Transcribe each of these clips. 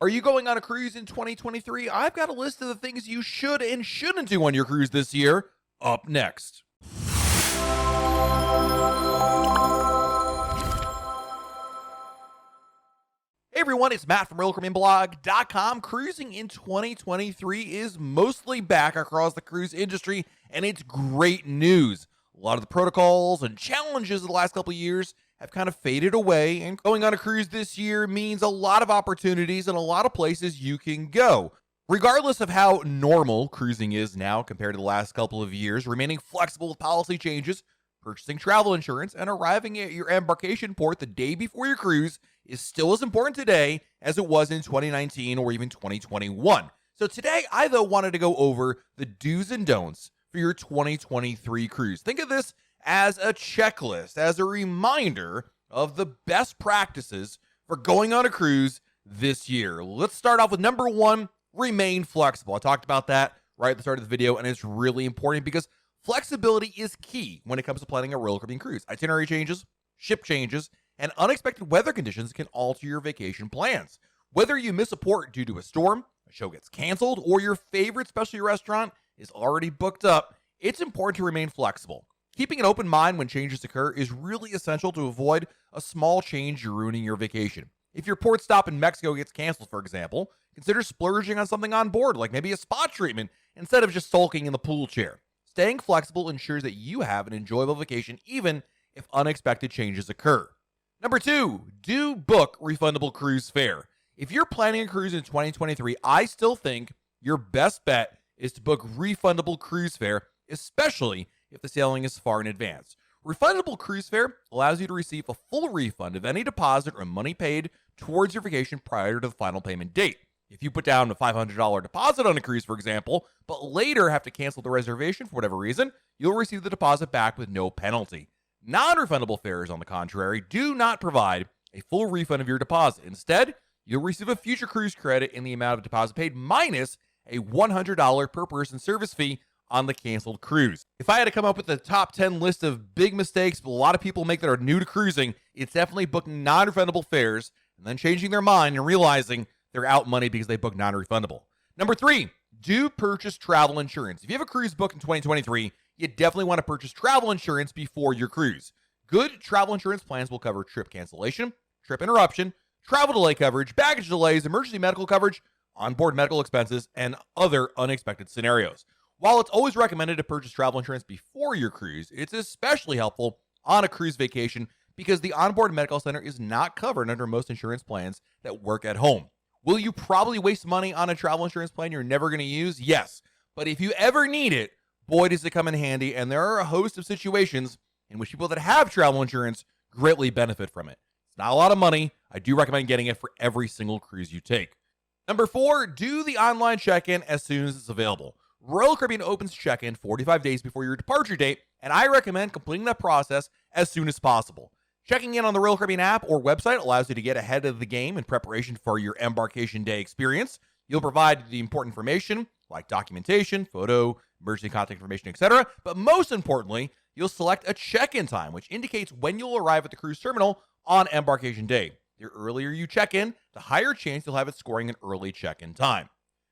Are you going on a cruise in 2023? I've got a list of the things you should and shouldn't do on your cruise this year, up next. Hey everyone, it's Matt from RoyalCaribbeanBlog.com. Cruising in 2023 is mostly back across the cruise industry, and it's great news. A lot of the protocols and challenges of the last couple of years have kind of faded away, and going on a cruise this year means a lot of opportunities and a lot of places you can go. Regardless of how normal cruising is now compared to the last couple of years, remaining flexible with policy changes, purchasing travel insurance, and arriving at your embarkation port the day before your cruise is still as important today as it was in 2019 or even 2021. So today, I though wanted to go over the do's and don'ts for your 2023 cruise. Think of this as a checklist, as a reminder of the best practices for going on a cruise this year. Let's start off with number one, remain flexible. I talked about that right at the start of the video, and it's really important because flexibility is key when it comes to planning a Royal Caribbean cruise. Itinerary changes, ship changes, and unexpected weather conditions can alter your vacation plans. Whether you miss a port due to a storm, a show gets canceled, or your favorite specialty restaurant is already booked up, it's important to remain flexible. Keeping an open mind when changes occur is really essential to avoid a small change ruining your vacation. If your port stop in Mexico gets canceled, for example, consider splurging on something on board, like maybe a spa treatment, instead of just sulking in the pool chair. Staying flexible ensures that you have an enjoyable vacation, even if unexpected changes occur. Number two, do book refundable cruise fare. If you're planning a cruise in 2023, I still think your best bet is to book refundable cruise fare, especially if the sailing is far in advance. Refundable cruise fare allows you to receive a full refund of any deposit or money paid towards your vacation prior to the final payment date. If you put down a $500 deposit on a cruise, for example, but later have to cancel the reservation for whatever reason, you'll receive the deposit back with no penalty. Non-refundable fares, on the contrary, do not provide a full refund of your deposit. Instead, you'll receive a future cruise credit in the amount of deposit paid minus a $100 per person service fee on the canceled cruise. If I had to come up with the top 10 list of big mistakes a lot of people make that are new to cruising, it's definitely booking non-refundable fares and then changing their mind and realizing they're out money because they booked non-refundable. Number three, do purchase travel insurance. If you have a cruise booked in 2023, you definitely want to purchase travel insurance before your cruise. Good travel insurance plans will cover trip cancellation, trip interruption, travel delay coverage, baggage delays, emergency medical coverage, onboard medical expenses, and other unexpected scenarios. While it's always recommended to purchase travel insurance before your cruise, it's especially helpful on a cruise vacation because the onboard medical center is not covered under most insurance plans that work at home. Will you probably waste money on a travel insurance plan you're never going to use? Yes. But if you ever need it, boy, does it come in handy, and there are a host of situations in which people that have travel insurance greatly benefit from it. It's not a lot of money. I do recommend getting it for every single cruise you take. Number four, do the online check-in as soon as it's available. Royal Caribbean opens check-in 45 days before your departure date, and I recommend completing that process as soon as possible. Checking in on the Royal Caribbean app or website allows you to get ahead of the game in preparation for your embarkation day experience. You'll provide the important information like documentation, photo, emergency contact information, etc. But most importantly, you'll select a check-in time, which indicates when you'll arrive at the cruise terminal on embarkation day. The earlier you check in, the higher chance you'll have it scoring an early check-in time.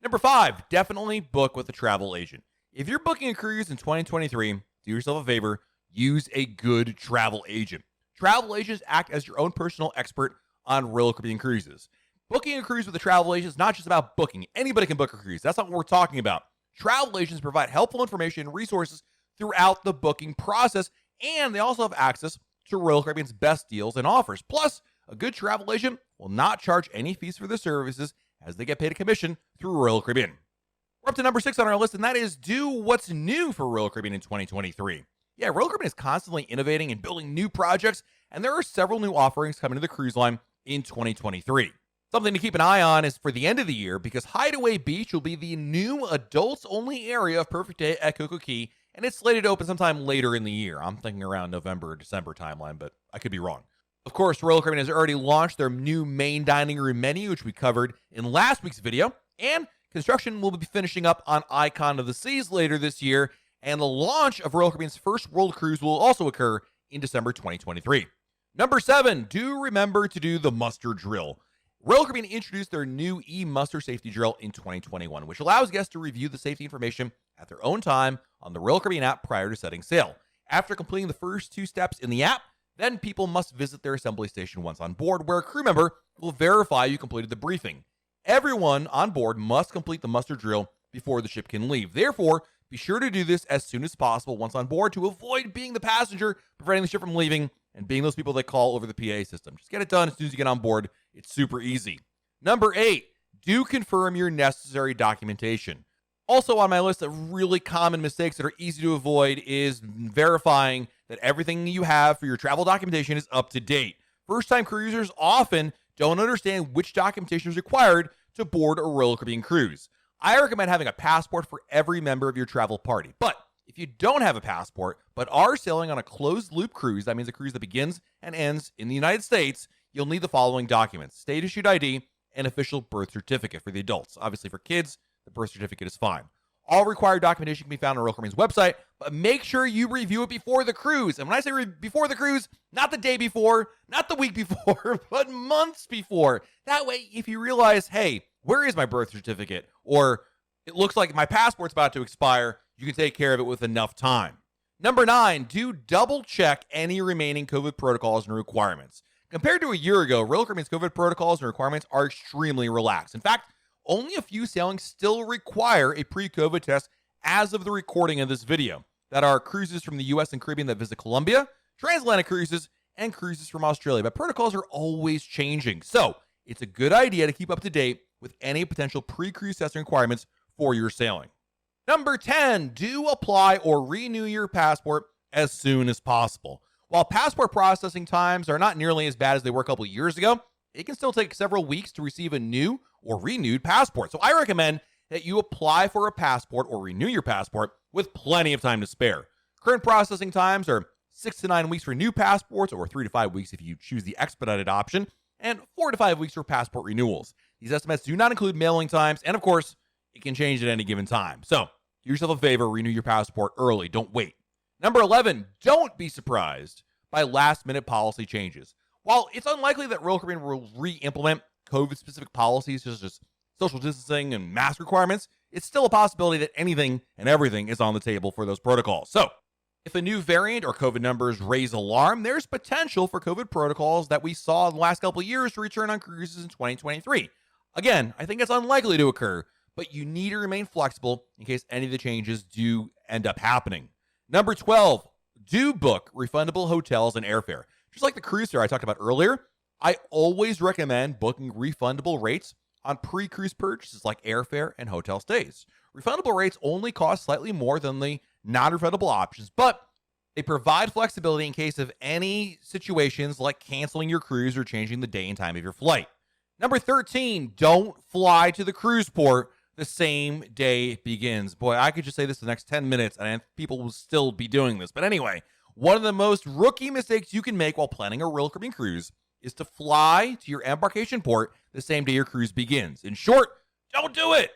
Number five, definitely book with a travel agent. If you're booking a cruise in 2023, do yourself a favor, use a good travel agent. Travel agents act as your own personal expert on Royal Caribbean cruises. Booking a cruise with a travel agent is not just about booking. Anybody can book a cruise. That's not what we're talking about. Travel agents provide helpful information and resources throughout the booking process, and they also have access to Royal Caribbean's best deals and offers. Plus, a good travel agent will not charge any fees for their services as they get paid a commission through Royal Caribbean. We're up to number 6 on our list, and that is do what's new for Royal Caribbean in 2023. Yeah, Royal Caribbean is constantly innovating and building new projects, and there are several new offerings coming to the cruise line in 2023. Something to keep an eye on is for the end of the year, because Hideaway Beach will be the new adults-only area of Perfect Day at Coco Cay, and it's slated to open sometime later in the year. I'm thinking around November or December timeline, but I could be wrong. Of course, Royal Caribbean has already launched their new main dining room menu, which we covered in last week's video, and construction will be finishing up on Icon of the Seas later this year, and the launch of Royal Caribbean's first world cruise will also occur in December 2023. Number 7, do remember to do the muster drill. Royal Caribbean introduced their new e-muster safety drill in 2021, which allows guests to review the safety information at their own time on the Royal Caribbean app prior to setting sail. After completing the first 2 steps in the app, then people must visit their assembly station once on board, where a crew member will verify you completed the briefing. Everyone on board must complete the muster drill before the ship can leave. Therefore, be sure to do this as soon as possible once on board to avoid being the passenger, preventing the ship from leaving, and being those people that call over the PA system. Just get it done as soon as you get on board. It's super easy. Number 8, do confirm your necessary documentation. Also on my list of really common mistakes that are easy to avoid is verifying that everything you have for your travel documentation is up to date. First-time cruisers often don't understand which documentation is required to board a Royal Caribbean cruise. I recommend having a passport for every member of your travel party. But if you don't have a passport, but are sailing on a closed-loop cruise, that means a cruise that begins and ends in the United States, you'll need the following documents: state-issued ID and official birth certificate for the adults. Obviously, for kids, the birth certificate is fine. All required documentation can be found on Royal Caribbean's website, but make sure you review it before the cruise. And when I say before the cruise, not the day before, not the week before, but months before. That way, if you realize, hey, where is my birth certificate? Or it looks like my passport's about to expire, you can take care of it with enough time. Number 9, do double check any remaining COVID protocols and requirements. Compared to a year ago, Royal Caribbean's COVID protocols and requirements are extremely relaxed. In fact, only a few sailings still require a pre-COVID test as of the recording of this video. That are cruises from the US and Caribbean that visit Colombia, transatlantic cruises, and cruises from Australia. But protocols are always changing. So it's a good idea to keep up to date with any potential pre-cruise testing requirements for your sailing. Number 10, do apply or renew your passport as soon as possible. While passport processing times are not nearly as bad as they were a couple of years ago, it can still take several weeks to receive a new or renewed passport. So I recommend that you apply for a passport or renew your passport with plenty of time to spare. Current processing times are 6 to 9 weeks for new passports, or 3 to 5 weeks if you choose the expedited option, and 4 to 5 weeks for passport renewals. These estimates do not include mailing times, and of course, it can change at any given time. So do yourself a favor, renew your passport early. Don't wait. Number 11, don't be surprised by last-minute policy changes. While it's unlikely that Royal Caribbean will re-implement COVID-specific policies such as social distancing and mask requirements, it's still a possibility that anything and everything is on the table for those protocols. So if a new variant or COVID numbers raise alarm, there's potential for COVID protocols that we saw in the last couple of years to return on cruises in 2023. Again, I think it's unlikely to occur, but you need to remain flexible in case any of the changes do end up happening. Number 12, do book refundable hotels and airfare. Just like the cruise fare I talked about earlier, I always recommend booking refundable rates on pre-cruise purchases like airfare and hotel stays. Refundable rates only cost slightly more than the non-refundable options, but they provide flexibility in case of any situations like canceling your cruise or changing the day and time of your flight. Number 13, don't fly to the cruise port the same day it begins. Boy, I could just say this the next 10 minutes and people will still be doing this. But anyway, one of the most rookie mistakes you can make while planning a Royal Caribbean cruise is to fly to your embarkation port the same day your cruise begins. In short, don't do it.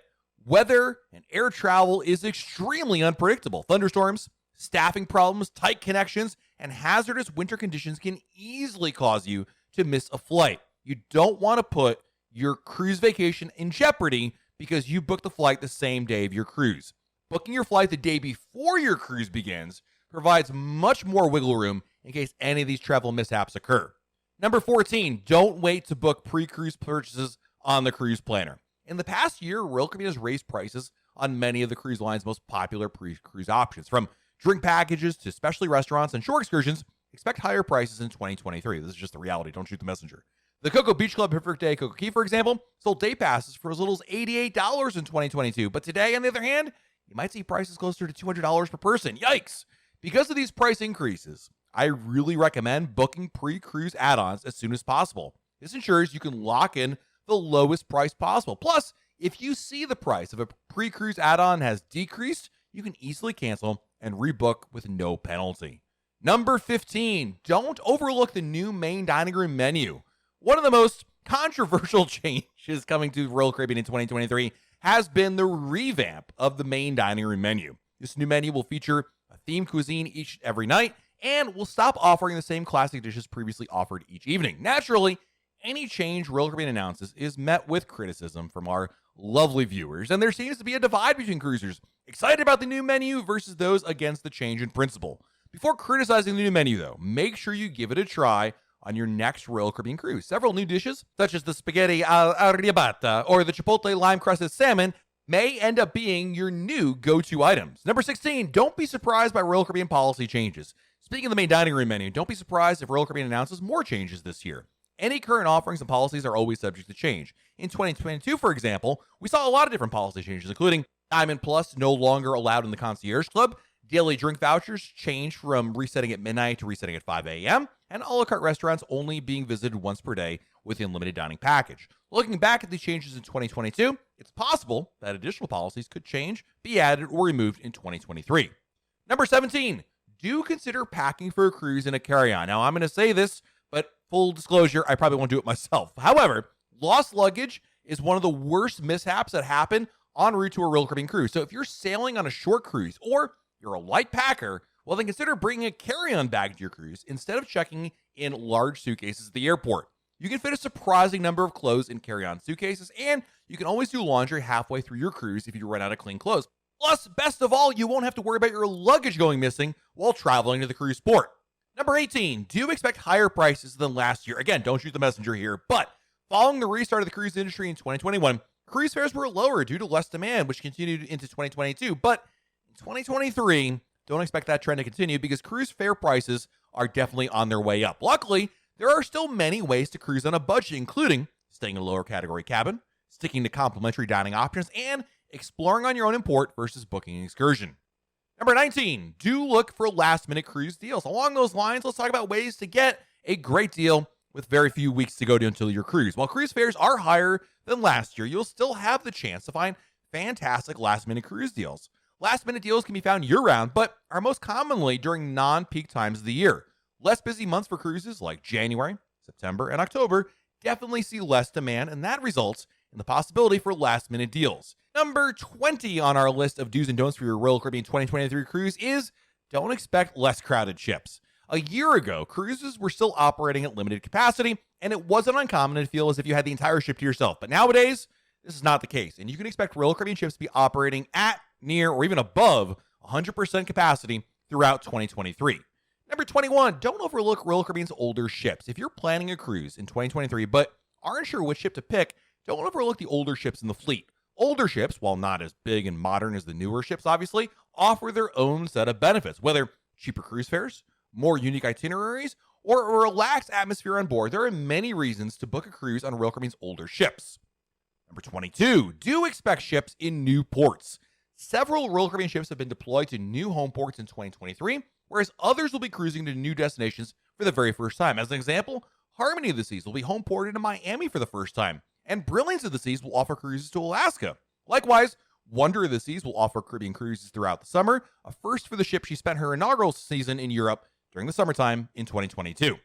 Weather and air travel is extremely unpredictable. Thunderstorms, staffing problems, tight connections, and hazardous winter conditions can easily cause you to miss a flight. You don't want to put your cruise vacation in jeopardy because you booked the flight the same day of your cruise. Booking your flight the day before your cruise begins provides much more wiggle room in case any of these travel mishaps occur. Number 14, don't wait to book pre-cruise purchases on the cruise planner. In the past year, Royal Caribbean has raised prices on many of the cruise line's most popular pre-cruise options. From drink packages to specialty restaurants and shore excursions, expect higher prices in 2023. This is just the reality. Don't shoot the messenger. The Cocoa Beach Club Perfect Day Cocoa Key, for example, sold day passes for as little as $88 in 2022. But today, on the other hand, you might see prices closer to $200 per person. Yikes! Because of these price increases, I really recommend booking pre-cruise add-ons as soon as possible. This ensures you can lock in the lowest price possible. Plus, if you see the price of a pre-cruise add-on has decreased, you can easily cancel and rebook with no penalty. Number 15, don't overlook the new main dining room menu. One of the most controversial changes coming to Royal Caribbean in 2023 has been the revamp of the main dining room menu. This new menu will feature a themed cuisine each and every night and will stop offering the same classic dishes previously offered each evening. Naturally, any change Royal Caribbean announces is met with criticism from our lovely viewers, and there seems to be a divide between cruisers excited about the new menu versus those against the change in principle. Before criticizing the new menu, though, make sure you give it a try on your next Royal Caribbean cruise. Several new dishes, such as the spaghetti al arribata or the chipotle lime-crusted salmon, may end up being your new go-to items. Number 16, don't be surprised by Royal Caribbean policy changes. Speaking of the main dining room menu, don't be surprised if Royal Caribbean announces more changes this year. Any current offerings and policies are always subject to change. In 2022, for example, we saw a lot of different policy changes, including Diamond Plus no longer allowed in the Concierge Club, daily drink vouchers changed from resetting at midnight to resetting at 5 a.m., and a la carte restaurants only being visited once per day with the unlimited dining package. Looking back at these changes in 2022, it's possible that additional policies could change, be added, or removed in 2023. Number 17, do consider packing for a cruise in a carry-on. Now, I'm going to say this, but full disclosure, I probably won't do it myself. However, lost luggage is one of the worst mishaps that happen en route to a Royal Caribbean cruise. So if you're sailing on a short cruise or you're a light packer, well, then consider bringing a carry-on bag to your cruise instead of checking in large suitcases at the airport. You can fit a surprising number of clothes in carry-on suitcases, and you can always do laundry halfway through your cruise if you run out of clean clothes. Plus, best of all, you won't have to worry about your luggage going missing while traveling to the cruise port. Number 18, do expect higher prices than last year. Again, don't shoot the messenger here, but following the restart of the cruise industry in 2021, cruise fares were lower due to less demand, which continued into 2022. But in 2023, don't expect that trend to continue because cruise fare prices are definitely on their way up. Luckily, there are still many ways to cruise on a budget, including staying in a lower category cabin, sticking to complimentary dining options, and exploring on your own in port versus booking an excursion. Number 19, do look for last-minute cruise deals. Along those lines, let's talk about ways to get a great deal with very few weeks to go to until your cruise. While cruise fares are higher than last year, you'll still have the chance to find fantastic last-minute cruise deals. Last-minute deals can be found year-round, but are most commonly during non-peak times of the year. Less busy months for cruises like January, September, and October definitely see less demand, and that results in the possibility for last-minute deals. Number 20 on our list of do's and don'ts for your Royal Caribbean 2023 cruise is don't expect less crowded ships. A year ago, cruises were still operating at limited capacity, and it wasn't uncommon to feel as if you had the entire ship to yourself. But nowadays, this is not the case, and you can expect Royal Caribbean ships to be operating at, near, or even above 100% capacity throughout 2023. Number 21, don't overlook Royal Caribbean's older ships. If you're planning a cruise in 2023 but aren't sure which ship to pick, don't overlook the older ships in the fleet. Older ships, while not as big and modern as the newer ships, obviously, offer their own set of benefits, whether cheaper cruise fares, more unique itineraries, or a relaxed atmosphere on board. There are many reasons to book a cruise on Royal Caribbean's older ships. Number 22, do expect ships in new ports. Several Royal Caribbean ships have been deployed to new home ports in 2023, whereas others will be cruising to new destinations for the very first time. As an example, Harmony of the Seas will be home ported to Miami for the first time, and Brilliance of the Seas will offer cruises to Alaska. Likewise, Wonder of the Seas will offer Caribbean cruises throughout the summer, a first for the ship. She spent her inaugural season in Europe during the summertime in 2022.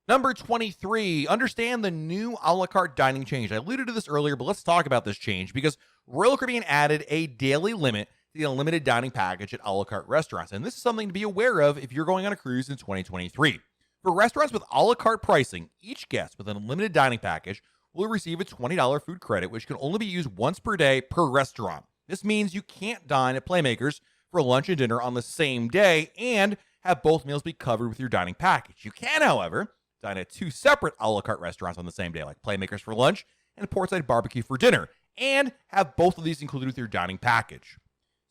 Number 23, understand the new a la carte dining change. I alluded to this earlier, but let's talk about this change because Royal Caribbean added a daily limit to the unlimited dining package at a la carte restaurants, and this is something to be aware of if you're going on a cruise in 2023. For restaurants with a la carte pricing, each guest with an unlimited dining package will receive a $20 food credit, which can only be used once per day per restaurant. This means you can't dine at Playmakers for lunch and dinner on the same day and have both meals be covered with your dining package. You can, however, dine at two separate a la carte restaurants on the same day, like Playmakers for lunch and Portside Barbecue for dinner, and have both of these included with your dining package.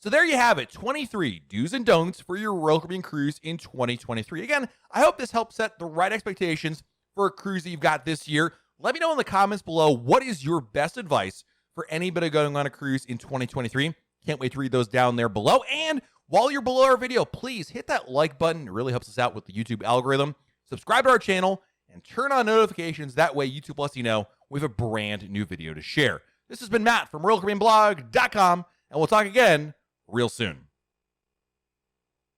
So there you have it, 23 do's and don'ts for your Royal Caribbean cruise in 2023. Again, I hope this helps set the right expectations for a cruise that you've got this year. Let me know in the comments below, what is your best advice for anybody going on a cruise in 2023? Can't wait to read those down there below. And while you're below our video, please hit that like button. It really helps us out with the YouTube algorithm. Subscribe to our channel and turn on notifications. That way YouTube lets you know we have a brand new video to share. This has been Matt from RoyalCaribbeanBlog.com, and we'll talk again real soon.